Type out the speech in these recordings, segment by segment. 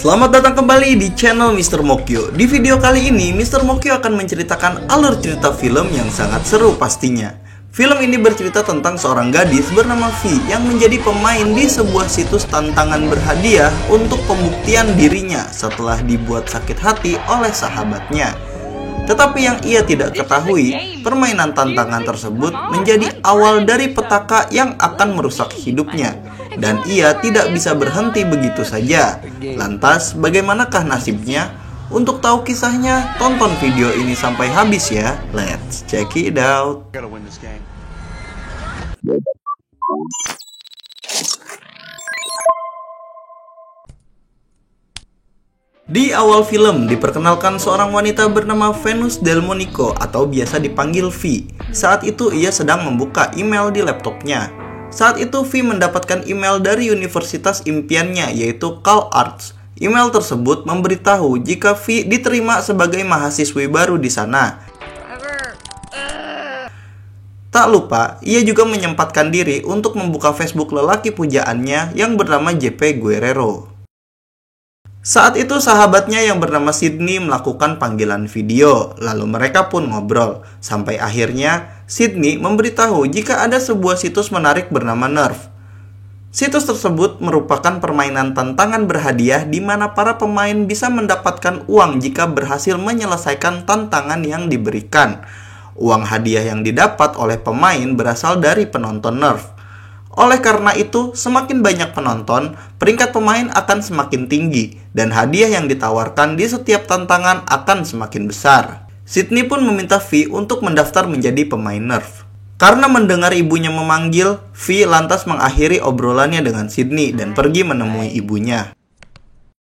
Selamat datang kembali di channel Mr. Mokyo. Di video kali ini, Mr. Mokyo akan menceritakan alur cerita film yang sangat seru pastinya. Film ini bercerita tentang seorang gadis bernama V yang menjadi pemain di sebuah situs tantangan berhadiah untuk pembuktian dirinya setelah dibuat sakit hati oleh sahabatnya. Tetapi yang ia tidak ketahui, permainan tantangan tersebut menjadi awal dari petaka yang akan merusak hidupnya. Dan ia tidak bisa berhenti begitu saja. Lantas, bagaimanakah nasibnya? Untuk tahu kisahnya, tonton video ini sampai habis ya. Let's check it out. Di awal film diperkenalkan seorang wanita bernama Venus Delmonico atau biasa dipanggil V. Saat itu ia sedang membuka email di laptopnya. Saat itu V mendapatkan email dari universitas impiannya yaitu CalArts. Email tersebut memberitahu jika V diterima sebagai mahasiswi baru di sana. Tak lupa, ia juga menyempatkan diri untuk membuka Facebook lelaki pujaannya yang bernama JP Guerrero. Saat itu sahabatnya yang bernama Sydney melakukan panggilan video, lalu mereka pun ngobrol. Sampai akhirnya, Sydney memberitahu jika ada sebuah situs menarik bernama Nerve. Situs tersebut merupakan permainan tantangan berhadiah di mana para pemain bisa mendapatkan uang jika berhasil menyelesaikan tantangan yang diberikan. Uang hadiah yang didapat oleh pemain berasal dari penonton Nerve. Oleh karena itu, semakin banyak penonton, peringkat pemain akan semakin tinggi, dan hadiah yang ditawarkan di setiap tantangan akan semakin besar. Sydney pun meminta V untuk mendaftar menjadi pemain Nerve. Karena mendengar ibunya memanggil, V lantas mengakhiri obrolannya dengan Sydney dan pergi menemui ibunya.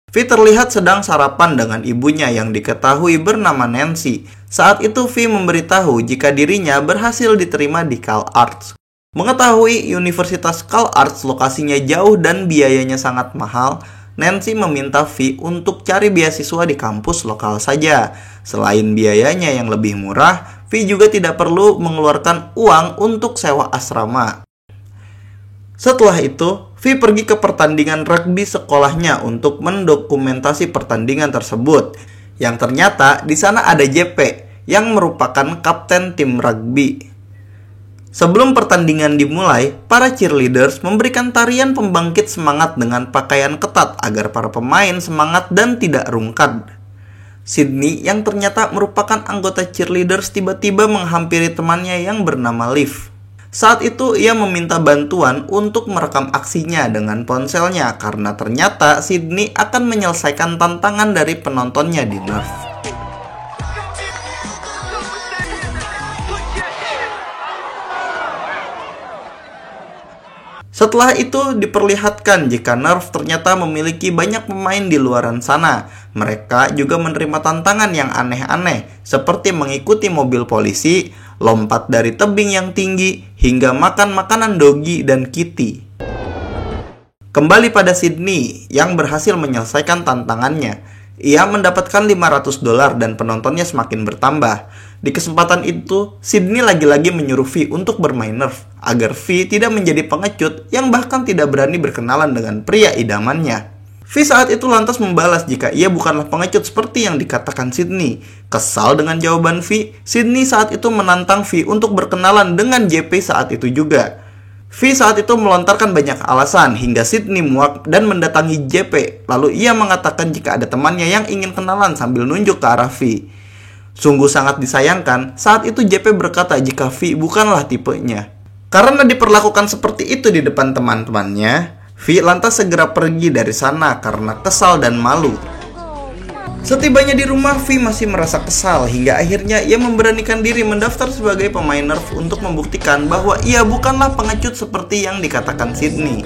V terlihat sedang sarapan dengan ibunya yang diketahui bernama Nancy. Saat itu V memberitahu jika dirinya berhasil diterima di CalArts. Mengetahui Universitas CalArts lokasinya jauh dan biayanya sangat mahal, Nancy meminta V untuk cari beasiswa di kampus lokal saja. Selain biayanya yang lebih murah, V juga tidak perlu mengeluarkan uang untuk sewa asrama. Setelah itu, V pergi ke pertandingan rugby sekolahnya untuk mendokumentasi pertandingan tersebut. Yang ternyata di sana ada JP yang merupakan kapten tim rugby. Sebelum pertandingan dimulai, para cheerleaders memberikan tarian pembangkit semangat dengan pakaian ketat agar para pemain semangat dan tidak rungkad. Sydney yang ternyata merupakan anggota cheerleaders tiba-tiba menghampiri temannya yang bernama Liv. Saat itu ia meminta bantuan untuk merekam aksinya dengan ponselnya karena ternyata Sydney akan menyelesaikan tantangan dari penontonnya di Nerve. Setelah itu diperlihatkan jika Nerve ternyata memiliki banyak pemain di luaran sana. Mereka juga menerima tantangan yang aneh-aneh seperti mengikuti mobil polisi, lompat dari tebing yang tinggi, hingga makan makanan Doggy dan Kitty. Kembali pada Sydney yang berhasil menyelesaikan tantangannya. Ia mendapatkan $500 dan penontonnya semakin bertambah. Di kesempatan itu, Sydney lagi-lagi menyuruh V untuk bermain Nerve agar V tidak menjadi pengecut yang bahkan tidak berani berkenalan dengan pria idamannya. V saat itu lantas membalas jika ia bukanlah pengecut seperti yang dikatakan Sydney. Kesal dengan jawaban V, Sydney saat itu menantang V untuk berkenalan dengan JP saat itu juga. V saat itu melontarkan banyak alasan hingga Sydney muak dan mendatangi JP. Lalu ia mengatakan jika ada temannya yang ingin kenalan sambil nunjuk ke arah V. Sungguh sangat disayangkan, saat itu JP berkata jika V bukanlah tipenya. Karena diperlakukan seperti itu di depan teman-temannya, V lantas segera pergi dari sana karena kesal dan malu. Setibanya di rumah, V masih merasa kesal hingga akhirnya ia memberanikan diri mendaftar sebagai pemain Nerve untuk membuktikan bahwa ia bukanlah pengecut seperti yang dikatakan Sydney.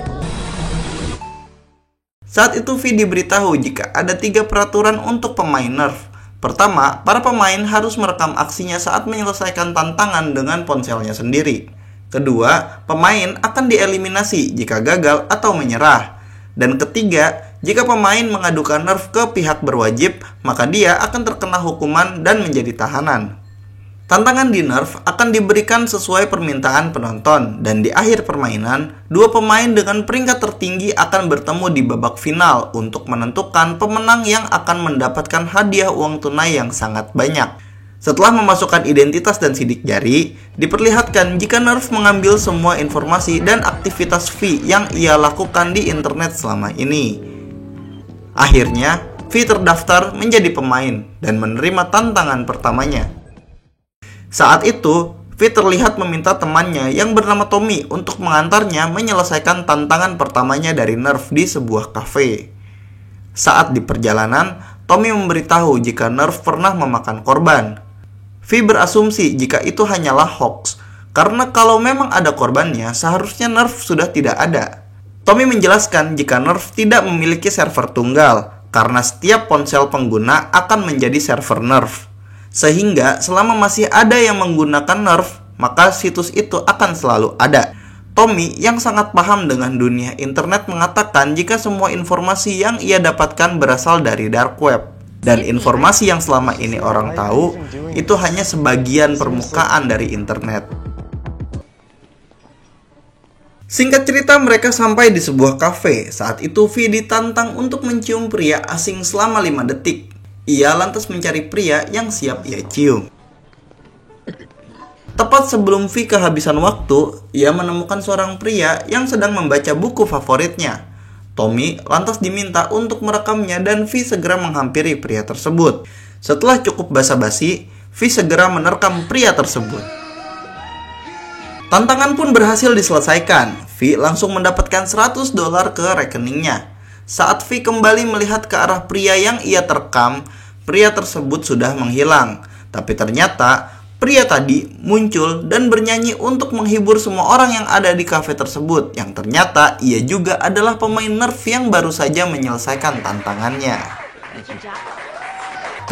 Saat itu V diberitahu jika ada 3 peraturan untuk pemain Nerve. Pertama, para pemain harus merekam aksinya saat menyelesaikan tantangan dengan ponselnya sendiri. Kedua, pemain akan dieliminasi jika gagal atau menyerah. Dan ketiga, jika pemain mengadukan Nerve ke pihak berwajib, maka dia akan terkena hukuman dan menjadi tahanan. Tantangan di Nerf akan diberikan sesuai permintaan penonton, dan di akhir permainan, dua pemain dengan peringkat tertinggi akan bertemu di babak final untuk menentukan pemenang yang akan mendapatkan hadiah uang tunai yang sangat banyak. Setelah memasukkan identitas dan sidik jari, diperlihatkan jika Nerf mengambil semua informasi dan aktivitas V yang ia lakukan di internet selama ini. Akhirnya, V terdaftar menjadi pemain dan menerima tantangan pertamanya. Saat itu, V terlihat meminta temannya yang bernama Tommy untuk mengantarnya menyelesaikan tantangan pertamanya dari Nerf di sebuah kafe. Saat di perjalanan, Tommy memberitahu jika Nerf pernah memakan korban. V berasumsi jika itu hanyalah hoax, karena kalau memang ada korbannya, seharusnya Nerf sudah tidak ada. Tommy menjelaskan jika Nerf tidak memiliki server tunggal, karena setiap ponsel pengguna akan menjadi server Nerf. Sehingga selama masih ada yang menggunakan Nerf, maka situs itu akan selalu ada. Tommy yang sangat paham dengan dunia internet mengatakan jika semua informasi yang ia dapatkan berasal dari dark web. Dan informasi yang selama ini orang tahu, itu hanya sebagian permukaan dari internet. Singkat cerita, mereka sampai di sebuah kafe. Saat itu V ditantang untuk mencium pria asing selama 5 detik. Ia lantas mencari pria yang siap ia cium. Tepat sebelum V kehabisan waktu, ia menemukan seorang pria yang sedang membaca buku favoritnya. Tommy lantas diminta untuk merekamnya dan V segera menghampiri pria tersebut. Setelah cukup basa-basi, V segera menerkam pria tersebut. Tantangan pun berhasil diselesaikan. V langsung mendapatkan $100 ke rekeningnya. Saat V kembali melihat ke arah pria yang ia terekam, pria tersebut sudah menghilang. Tapi ternyata pria tadi muncul dan bernyanyi untuk menghibur semua orang yang ada di kafe tersebut, yang ternyata ia juga adalah pemain Nerf yang baru saja menyelesaikan tantangannya.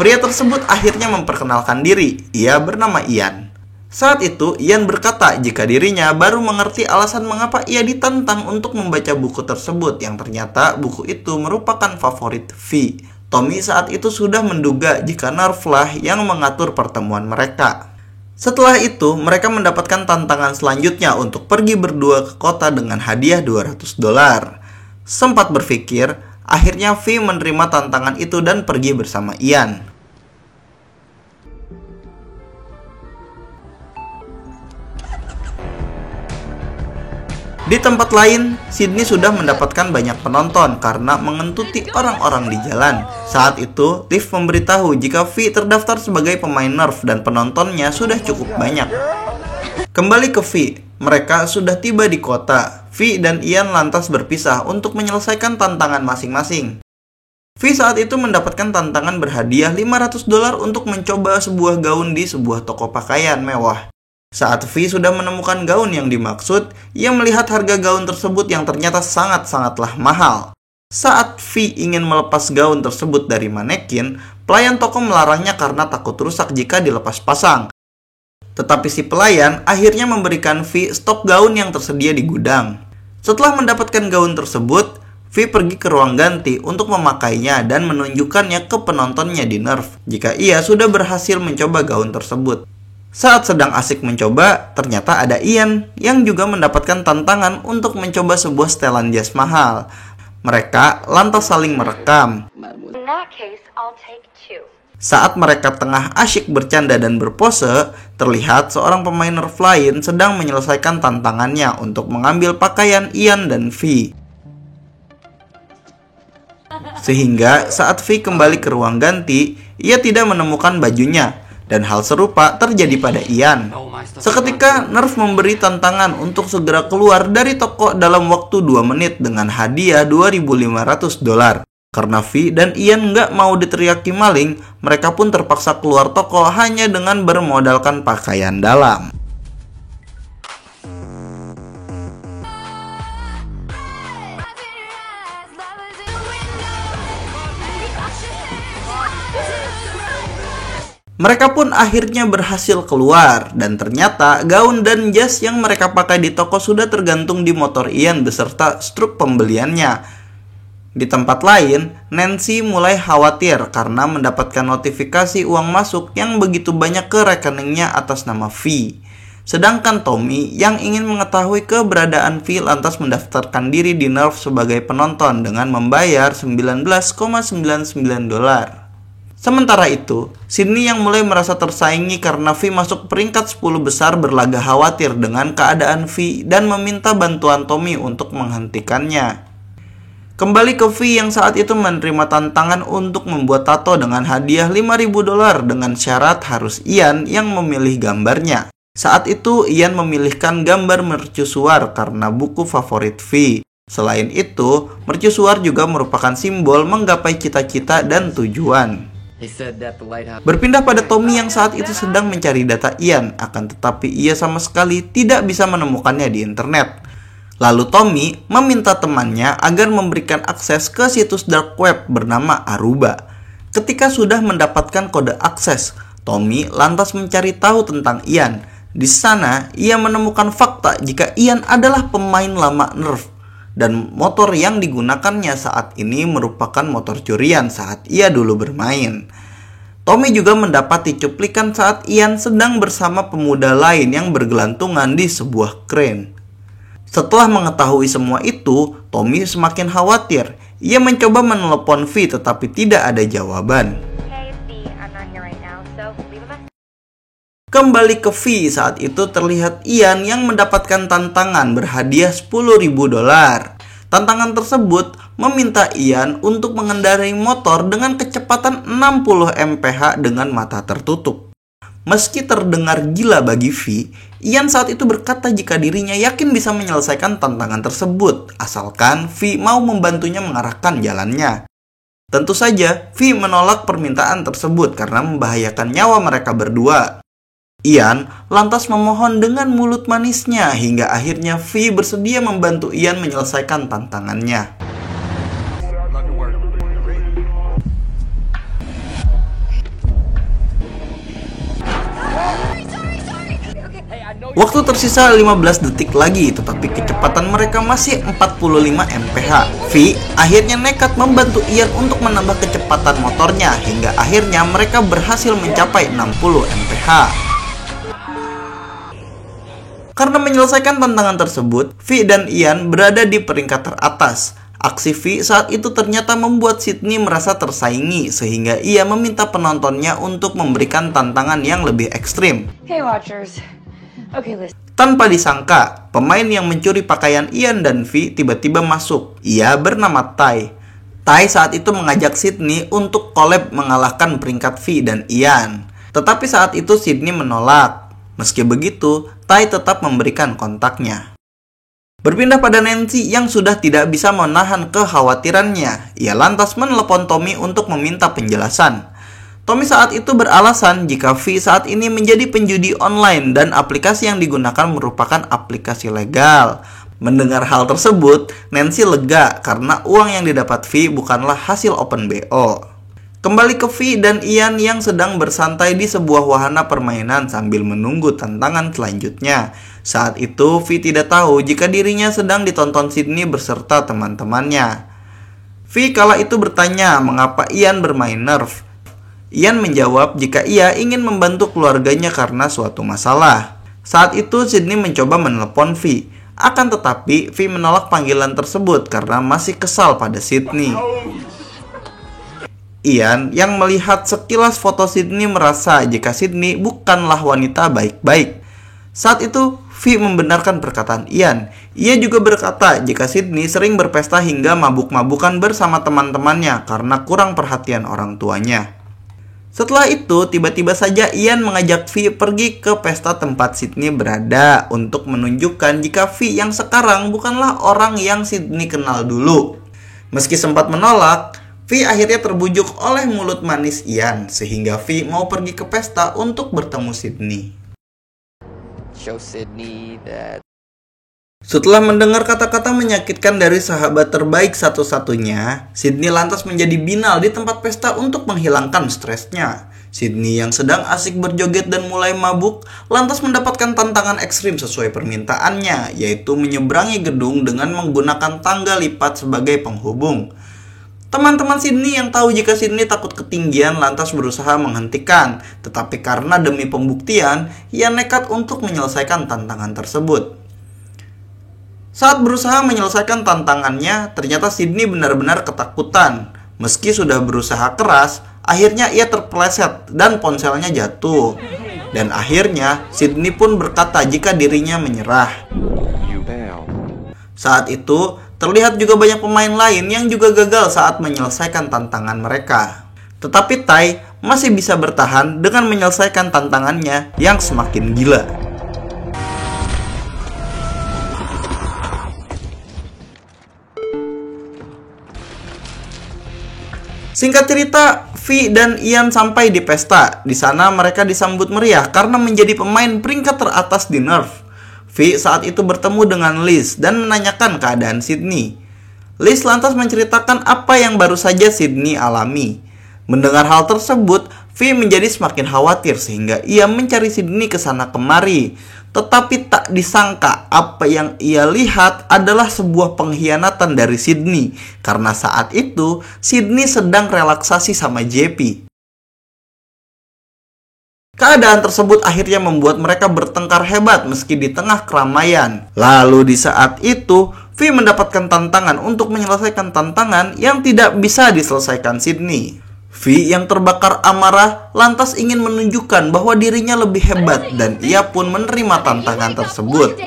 Pria tersebut akhirnya memperkenalkan diri, ia bernama Ian. Saat itu, Ian berkata jika dirinya baru mengerti alasan mengapa ia ditantang untuk membaca buku tersebut, yang ternyata buku itu merupakan favorit V. Tommy saat itu sudah menduga jika Nerf lah yang mengatur pertemuan mereka. Setelah itu, mereka mendapatkan tantangan selanjutnya untuk pergi berdua ke kota dengan hadiah $200. Sempat berpikir, akhirnya V menerima tantangan itu dan pergi bersama Ian. Di tempat lain, Sydney sudah mendapatkan banyak penonton karena mengentuti orang-orang di jalan. Saat itu, Liv memberitahu jika V terdaftar sebagai pemain Nerf dan penontonnya sudah cukup banyak. Kembali ke V, mereka sudah tiba di kota. V dan Ian lantas berpisah untuk menyelesaikan tantangan masing-masing. V saat itu mendapatkan tantangan berhadiah $500 untuk mencoba sebuah gaun di sebuah toko pakaian mewah. Saat V sudah menemukan gaun yang dimaksud, ia melihat harga gaun tersebut yang ternyata sangat-sangatlah mahal. Saat V ingin melepas gaun tersebut dari manekin, pelayan toko melarangnya karena takut rusak jika dilepas pasang. Tetapi si pelayan akhirnya memberikan V stok gaun yang tersedia di gudang. Setelah mendapatkan gaun tersebut, V pergi ke ruang ganti untuk memakainya dan menunjukkannya ke penontonnya di Nerf jika ia sudah berhasil mencoba gaun tersebut. Saat sedang asik mencoba, ternyata ada Ian yang juga mendapatkan tantangan untuk mencoba sebuah setelan jas mahal. Mereka lantas saling merekam. Saat mereka tengah asyik bercanda dan berpose, terlihat seorang pemain Nerf lain sedang menyelesaikan tantangannya untuk mengambil pakaian Ian dan V. Sehingga saat V kembali ke ruang ganti, ia tidak menemukan bajunya. Dan hal serupa terjadi pada Ian. Seketika Nerf memberi tantangan untuk segera keluar dari toko dalam waktu 2 menit dengan hadiah $2.500. Karena V dan Ian nggak mau diteriaki maling, mereka pun terpaksa keluar toko hanya dengan bermodalkan pakaian dalam. Mereka pun akhirnya berhasil keluar, dan ternyata gaun dan jas yang mereka pakai di toko sudah tergantung di motor Ian beserta struk pembeliannya. Di tempat lain, Nancy mulai khawatir karena mendapatkan notifikasi uang masuk yang begitu banyak ke rekeningnya atas nama V. Sedangkan Tommy yang ingin mengetahui keberadaan V lantas mendaftarkan diri di Nerve sebagai penonton dengan membayar $19,99. Sementara itu, Sydney yang mulai merasa tersaingi karena V masuk peringkat 10 besar berlagak khawatir dengan keadaan V dan meminta bantuan Tommy untuk menghentikannya. Kembali ke V yang saat itu menerima tantangan untuk membuat tato dengan hadiah $5.000 dengan syarat harus Ian yang memilih gambarnya. Saat itu Ian memilihkan gambar mercusuar karena buku favorit V. Selain itu, mercusuar juga merupakan simbol menggapai cita-cita dan tujuan. Berpindah pada Tommy yang saat itu sedang mencari data Ian, akan tetapi ia sama sekali tidak bisa menemukannya di internet. Lalu Tommy meminta temannya agar memberikan akses ke situs dark web bernama Aruba. Ketika sudah mendapatkan kode akses, Tommy lantas mencari tahu tentang Ian. Di sana, ia menemukan fakta jika Ian adalah pemain lama Nerve dan motor yang digunakannya saat ini merupakan motor curian saat ia dulu bermain. Tommy juga mendapati cuplikan saat Ian sedang bersama pemuda lain yang bergelantungan di sebuah crane. Setelah mengetahui semua itu, Tommy semakin khawatir. Ia mencoba menelepon V tetapi tidak ada jawaban. Kembali ke V, saat itu terlihat Ian yang mendapatkan tantangan berhadiah $10.000. Tantangan tersebut meminta Ian untuk mengendarai motor dengan kecepatan 60 mph dengan mata tertutup. Meski terdengar gila bagi V, Ian saat itu berkata jika dirinya yakin bisa menyelesaikan tantangan tersebut, asalkan V mau membantunya mengarahkan jalannya. Tentu saja, V menolak permintaan tersebut karena membahayakan nyawa mereka berdua. Ian lantas memohon dengan mulut manisnya hingga akhirnya V bersedia membantu Ian menyelesaikan tantangannya. Waktu tersisa 15 detik lagi, tetapi kecepatan mereka masih 45 mph. V akhirnya nekat membantu Ian untuk menambah kecepatan motornya hingga akhirnya mereka berhasil mencapai 60 mph. Karena menyelesaikan tantangan tersebut, V dan Ian berada di peringkat teratas. Aksi V saat itu ternyata membuat Sydney merasa tersaingi sehingga ia meminta penontonnya untuk memberikan tantangan yang lebih ekstrim. Hey watchers. Okay, listen. Tanpa disangka, pemain yang mencuri pakaian Ian dan V tiba-tiba masuk. Ia bernama Ty. Ty saat itu mengajak Sydney untuk collab mengalahkan peringkat V dan Ian. Tetapi saat itu Sydney menolak. Meski begitu, Ty tetap memberikan kontaknya. Berpindah pada Nancy yang sudah tidak bisa menahan kekhawatirannya. Ia lantas menelepon Tommy untuk meminta penjelasan. Tommy saat itu beralasan jika V saat ini menjadi penjudi online dan aplikasi yang digunakan merupakan aplikasi legal. Mendengar hal tersebut, Nancy lega karena uang yang didapat V bukanlah hasil open BO. Kembali ke V dan Ian yang sedang bersantai di sebuah wahana permainan sambil menunggu tantangan selanjutnya. Saat itu V tidak tahu jika dirinya sedang ditonton Sydney beserta teman-temannya. V kala itu bertanya mengapa Ian bermain Nerve. Ian menjawab jika ia ingin membantu keluarganya karena suatu masalah. Saat itu Sydney mencoba menelepon V. Akan tetapi V menolak panggilan tersebut karena masih kesal pada Sydney. Ian yang melihat sekilas foto Sydney merasa jika Sydney bukanlah wanita baik-baik. Saat itu V membenarkan perkataan Ian. Ia juga berkata jika Sydney sering berpesta hingga mabuk-mabukan bersama teman-temannya karena kurang perhatian orang tuanya. Setelah itu tiba-tiba saja Ian mengajak V pergi ke pesta tempat Sydney berada untuk menunjukkan jika V yang sekarang bukanlah orang yang Sydney kenal dulu. Meski sempat menolak, V akhirnya terbujuk oleh mulut manis Ian sehingga V mau pergi ke pesta untuk bertemu Sydney. Setelah mendengar kata-kata menyakitkan dari sahabat terbaik satu-satunya, Sydney lantas menjadi binal di tempat pesta untuk menghilangkan stresnya. Sydney yang sedang asik berjoget dan mulai mabuk, lantas mendapatkan tantangan ekstrim sesuai permintaannya, yaitu menyeberangi gedung dengan menggunakan tangga lipat sebagai penghubung. Teman-teman Sydney yang tahu jika Sydney takut ketinggian lantas berusaha menghentikan, tetapi karena demi pembuktian, ia nekat untuk menyelesaikan tantangan tersebut. Saat berusaha menyelesaikan tantangannya, ternyata Sydney benar-benar ketakutan. Meski sudah berusaha keras, akhirnya ia terpeleset dan ponselnya jatuh. Dan akhirnya, Sydney pun berkata jika dirinya menyerah. Saat itu, terlihat juga banyak pemain lain yang juga gagal saat menyelesaikan tantangan mereka. Tetapi Tai masih bisa bertahan dengan menyelesaikan tantangannya yang semakin gila. Singkat cerita, V dan Ian sampai di pesta. Di sana mereka disambut meriah karena menjadi pemain peringkat teratas di Nerf. V saat itu bertemu dengan Liz dan menanyakan keadaan Sydney. Liz lantas menceritakan apa yang baru saja Sydney alami. Mendengar hal tersebut, V menjadi semakin khawatir sehingga ia mencari Sydney ke sana kemari. Tetapi tak disangka apa yang ia lihat adalah sebuah pengkhianatan dari Sydney. Karena saat itu, Sydney sedang relaksasi sama JP. Keadaan tersebut akhirnya membuat mereka bertengkar hebat meski di tengah keramaian. Lalu di saat itu, V mendapatkan tantangan untuk menyelesaikan tantangan yang tidak bisa diselesaikan Sydney. V yang terbakar amarah lantas ingin menunjukkan bahwa dirinya lebih hebat dan ia pun menerima tantangan tersebut.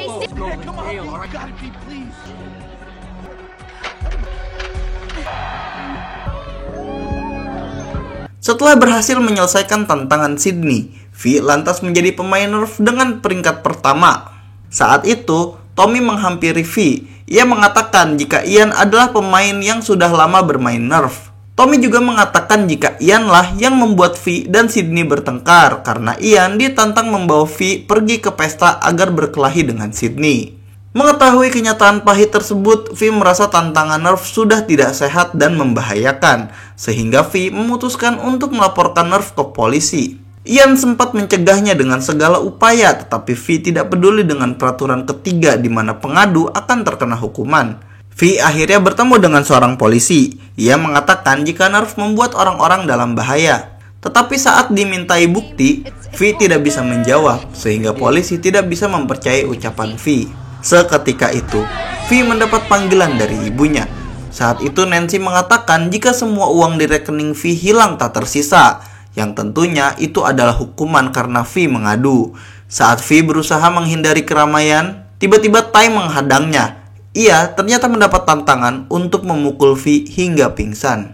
Setelah berhasil menyelesaikan tantangan Sydney, V lantas menjadi pemain Nerf dengan peringkat pertama. Saat itu, Tommy menghampiri V. Ia mengatakan jika Ian adalah pemain yang sudah lama bermain Nerf. Tommy juga mengatakan jika Ian lah yang membuat V dan Sydney bertengkar karena Ian ditantang membawa V pergi ke pesta agar berkelahi dengan Sydney. Mengetahui kenyataan pahit tersebut, V merasa tantangan Nerf sudah tidak sehat dan membahayakan, sehingga V memutuskan untuk melaporkan Nerf ke polisi. Ian sempat mencegahnya dengan segala upaya, tetapi V tidak peduli dengan peraturan ketiga di mana pengadu akan terkena hukuman. V akhirnya bertemu dengan seorang polisi. Ia mengatakan jika Nerf membuat orang-orang dalam bahaya. Tetapi saat dimintai bukti, V tidak bisa menjawab, sehingga polisi tidak bisa mempercayai ucapan V. Seketika itu, V mendapat panggilan dari ibunya. Saat itu Nancy mengatakan jika semua uang di rekening V hilang tak tersisa, yang tentunya itu adalah hukuman karena V mengadu. Saat V berusaha menghindari keramaian, tiba-tiba Tai menghadangnya. Ia ternyata mendapat tantangan untuk memukul V hingga pingsan.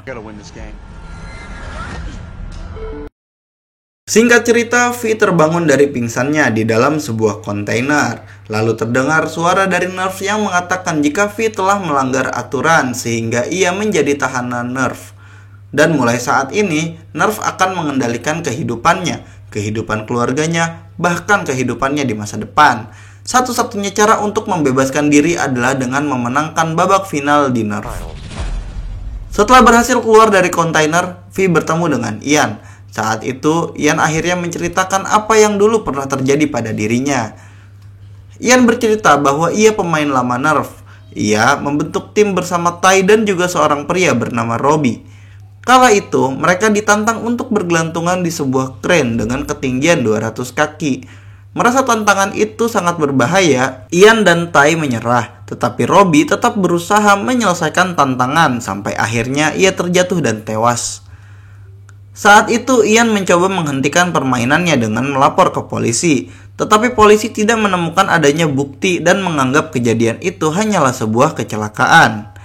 Singkat cerita, V terbangun dari pingsannya di dalam sebuah kontainer. Lalu terdengar suara dari Nerf yang mengatakan jika V telah melanggar aturan sehingga ia menjadi tahanan Nerf. Dan mulai saat ini, Nerf akan mengendalikan kehidupannya, kehidupan keluarganya, bahkan kehidupannya di masa depan. Satu-satunya cara untuk membebaskan diri adalah dengan memenangkan babak final di Nerf. Setelah berhasil keluar dari kontainer, V bertemu dengan Ian. Saat itu, Ian akhirnya menceritakan apa yang dulu pernah terjadi pada dirinya. Ian bercerita bahwa ia pemain lama Nerf. Ia membentuk tim bersama Tai dan juga seorang pria bernama Robbie. Kala itu, mereka ditantang untuk bergelantungan di sebuah kren dengan ketinggian 200 kaki. Merasa tantangan itu sangat berbahaya, Ian dan Tai menyerah. Tetapi Robbie tetap berusaha menyelesaikan tantangan sampai akhirnya ia terjatuh dan tewas. Saat itu Ian mencoba menghentikan permainannya dengan melapor ke polisi. Tetapi polisi tidak menemukan adanya bukti dan menganggap kejadian itu hanyalah sebuah kecelakaan.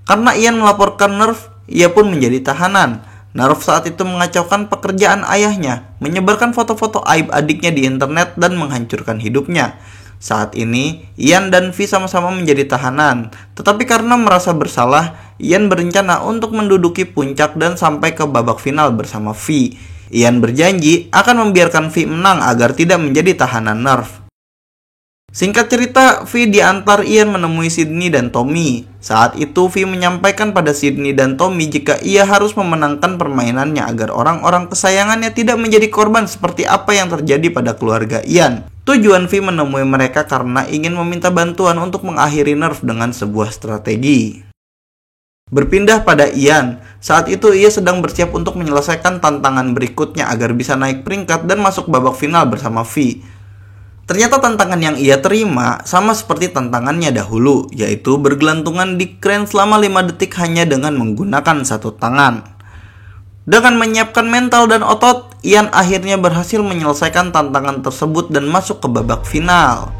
Karena Ian melaporkan Nerf, ia pun menjadi tahanan. Nerf saat itu mengacaukan pekerjaan ayahnya, menyebarkan foto-foto aib adiknya di internet dan menghancurkan hidupnya. Saat ini, Ian dan V sama-sama menjadi tahanan. Tetapi karena merasa bersalah, Ian berencana untuk menduduki puncak dan sampai ke babak final bersama V. Ian berjanji akan membiarkan V menang agar tidak menjadi tahanan Nerf. Singkat cerita, V diantar Ian menemui Sydney dan Tommy. Saat itu V menyampaikan pada Sydney dan Tommy jika ia harus memenangkan permainannya agar orang-orang kesayangannya tidak menjadi korban seperti apa yang terjadi pada keluarga Ian. Tujuan V menemui mereka karena ingin meminta bantuan untuk mengakhiri Nerf dengan sebuah strategi. Berpindah pada Ian. Saat itu ia sedang bersiap untuk menyelesaikan tantangan berikutnya agar bisa naik peringkat dan masuk babak final bersama V. Ternyata tantangan yang ia terima sama seperti tantangannya dahulu, yaitu bergelantungan di kren selama 5 detik hanya dengan menggunakan satu tangan. Dengan menyiapkan mental dan otot, Ian akhirnya berhasil menyelesaikan tantangan tersebut dan masuk ke babak final.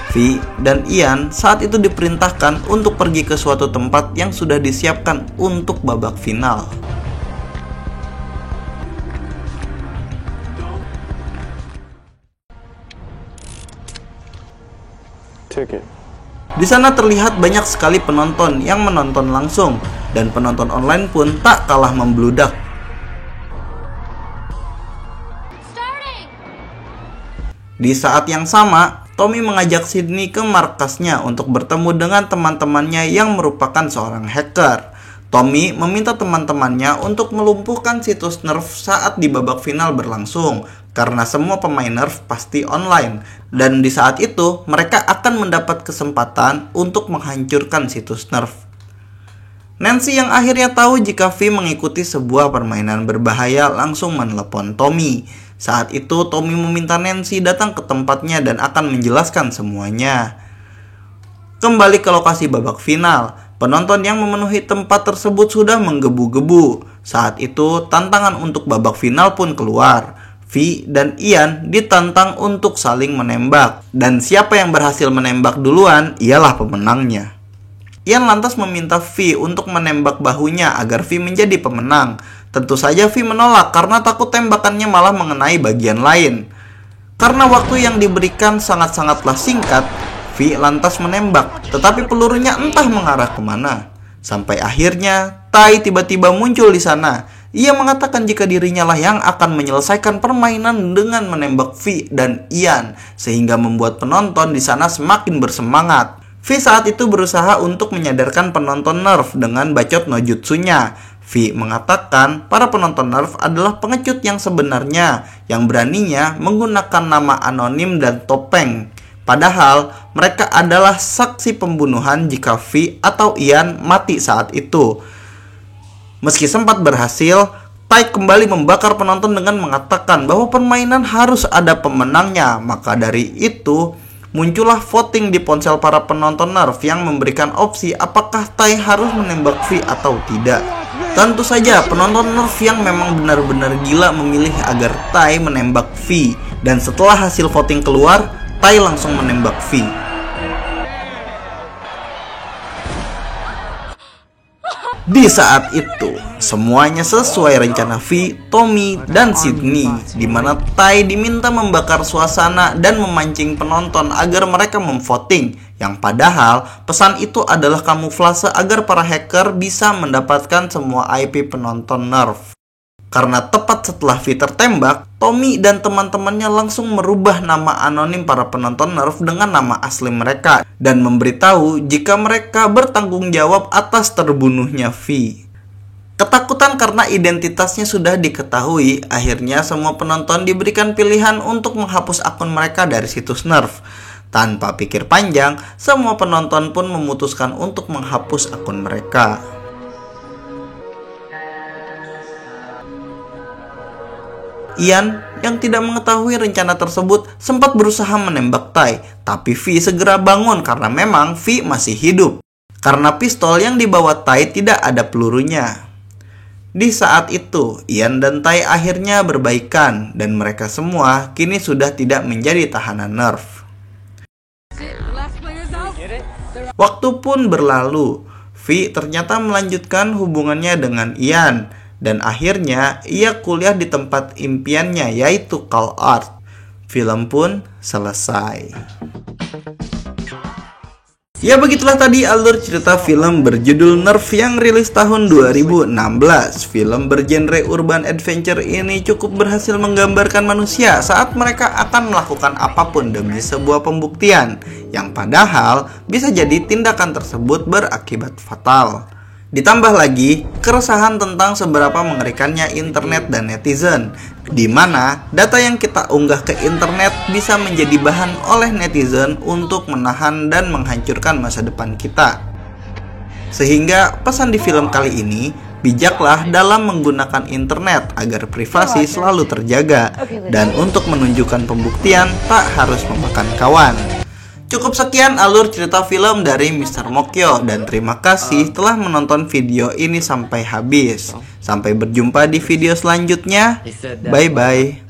V dan Ian saat itu diperintahkan untuk pergi ke suatu tempat yang sudah disiapkan untuk babak final. Di sana terlihat banyak sekali penonton yang menonton langsung, dan penonton online pun tak kalah membludak. Di saat yang sama, Tommy mengajak Sydney ke markasnya untuk bertemu dengan teman-temannya yang merupakan seorang hacker. Tommy meminta teman-temannya untuk melumpuhkan situs Nerf saat di babak final berlangsung, karena semua pemain Nerf pasti online. Dan di saat itu, mereka akan mendapat kesempatan untuk menghancurkan situs Nerf. Nancy yang akhirnya tahu jika V mengikuti sebuah permainan berbahaya langsung menelepon Tommy. Saat itu Tommy meminta Nancy datang ke tempatnya dan akan menjelaskan semuanya. Kembali ke lokasi babak final, penonton yang memenuhi tempat tersebut sudah menggebu-gebu. Saat itu tantangan untuk babak final pun keluar. V dan Ian ditantang untuk saling menembak, dan siapa yang berhasil menembak duluan ialah pemenangnya. Ian lantas meminta V untuk menembak bahunya agar V menjadi pemenang. Tentu saja V menolak karena takut tembakannya malah mengenai bagian lain. Karena waktu yang diberikan sangat-sangatlah singkat, V lantas menembak, tetapi pelurunya entah mengarah kemana. Sampai akhirnya, Tai tiba-tiba muncul di sana. Ia mengatakan jika dirinya lah yang akan menyelesaikan permainan dengan menembak V dan Ian, sehingga membuat penonton di sana semakin bersemangat. V saat itu berusaha untuk menyadarkan penonton Nerf dengan bacot no jutsunya. V mengatakan para penonton Nerf adalah pengecut yang sebenarnya, yang beraninya menggunakan nama anonim dan topeng. Padahal mereka adalah saksi pembunuhan jika V atau Ian mati saat itu. Meski sempat berhasil, Tai kembali membakar penonton dengan mengatakan bahwa permainan harus ada pemenangnya. Maka dari itu, muncullah voting di ponsel para penonton Nerf yang memberikan opsi apakah Tai harus menembak V atau tidak. Tentu saja penonton Nerf yang memang benar-benar gila memilih agar Tai menembak V. Dan setelah hasil voting keluar, Tai langsung menembak V. Di saat itu, semuanya sesuai rencana V, Tommy, dan Sydney, di mana Tai diminta membakar suasana dan memancing penonton agar mereka memvoting, yang padahal pesan itu adalah kamuflase agar para hacker bisa mendapatkan semua IP penonton Nerf. Karena tepat setelah V tertembak, Tommy dan teman-temannya langsung merubah nama anonim para penonton Nerf dengan nama asli mereka dan memberitahu jika mereka bertanggung jawab atas terbunuhnya V. Ketakutan karena identitasnya sudah diketahui, akhirnya semua penonton diberikan pilihan untuk menghapus akun mereka dari situs Nerf. Tanpa pikir panjang, semua penonton pun memutuskan untuk menghapus akun mereka. Ian yang tidak mengetahui rencana tersebut sempat berusaha menembak Tai, tapi V segera bangun karena memang V masih hidup. Karena pistol yang dibawa Tai tidak ada pelurunya. Di saat itu, Ian dan Tai akhirnya berbaikan dan mereka semua kini sudah tidak menjadi tahanan Nerf. Waktu pun berlalu, V ternyata melanjutkan hubungannya dengan Ian. Dan akhirnya ia kuliah di tempat impiannya yaitu CalArts. Film pun selesai. Ya begitulah tadi alur cerita film berjudul Nerf yang rilis tahun 2016. Film bergenre urban adventure ini cukup berhasil menggambarkan manusia saat mereka akan melakukan apapun demi sebuah pembuktian, yang padahal bisa jadi tindakan tersebut berakibat fatal. Ditambah lagi, keresahan tentang seberapa mengerikannya internet dan netizen, di mana data yang kita unggah ke internet bisa menjadi bahan oleh netizen untuk menahan dan menghancurkan masa depan kita. Sehingga pesan di film kali ini, bijaklah dalam menggunakan internet agar privasi selalu terjaga, dan untuk menunjukkan pembuktian tak harus memakan kawan. Cukup sekian alur cerita film dari Mr. Mokyo, dan terima kasih telah menonton video ini sampai habis. Sampai berjumpa di video selanjutnya. Bye bye.